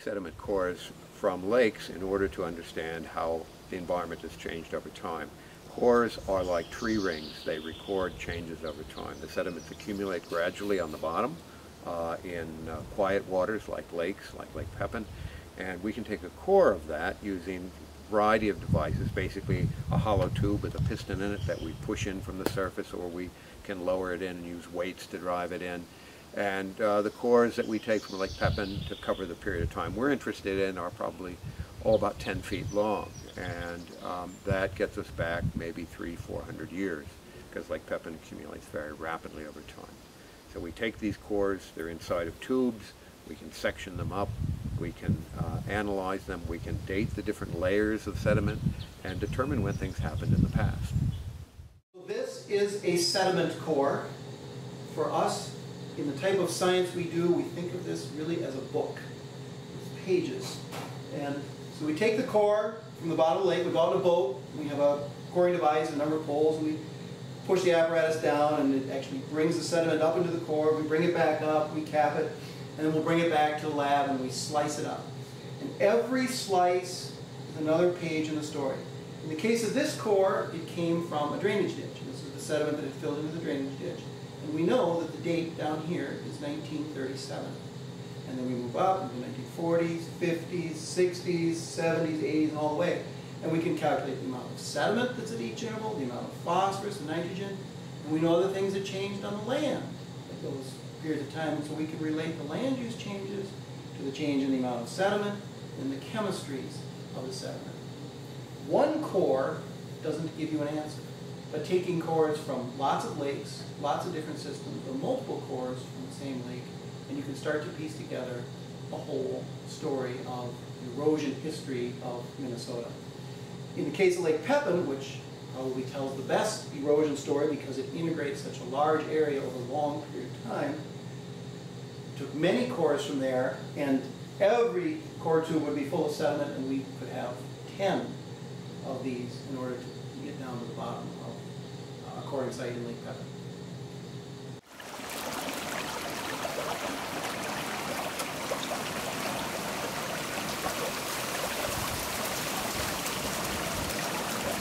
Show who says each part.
Speaker 1: sediment cores from lakes in order to understand how the environment has changed over time. Cores are like tree rings. They record changes over time. The sediments accumulate gradually on the bottom in quiet waters like lakes, like Lake Pepin, and we can take a core of that using a variety of devices, basically a hollow tube with a piston in it that we push in from the surface, or we can lower it in and use weights to drive it in. And the cores that we take from Lake Pepin to cover the period of time we're interested in are probably all about 10 feet long, and that gets us back maybe 300–400 years, because Lake Pepin accumulates very rapidly over time. So we take these cores, they're inside of tubes, we can section them up, we can analyze them, we can date the different layers of sediment and determine when things happened in the past.
Speaker 2: This is a sediment core. For us, in the type of science we do, we think of this really as a book. It's pages. And so we take the core from the bottom of the lake, we go out in a boat, we have a coring device, a number of poles, and we push the apparatus down, and it actually brings the sediment up into the core. We bring it back up, we cap it, and then we'll bring it back to the lab and we slice it up. And every slice is another page in the story. In the case of this core, it came from a drainage ditch. This is the sediment that had filled into the drainage ditch. And we know that the date down here is 1937. And then we move up into the 1940s, 50s, 60s, 70s, 80s, and all the way. And we can calculate the amount of sediment that's at each interval, the amount of phosphorus and nitrogen, and we know the things that changed on the land at those periods of time. And so we can relate the land use changes to the change in the amount of sediment and the chemistries of the sediment. One core doesn't give you an answer, but taking cores from lots of lakes, lots of different systems, or multiple cores from the same lake, and you can start to piece together a whole story of the erosion history of Minnesota. In the case of Lake Pepin, which probably tells the best erosion story because it integrates such a large area over a long period of time, took many cores from there, and every core tube would be full of sediment, and we could have 10 of these in order to get down to the bottom of a coring site in Lake Pepin.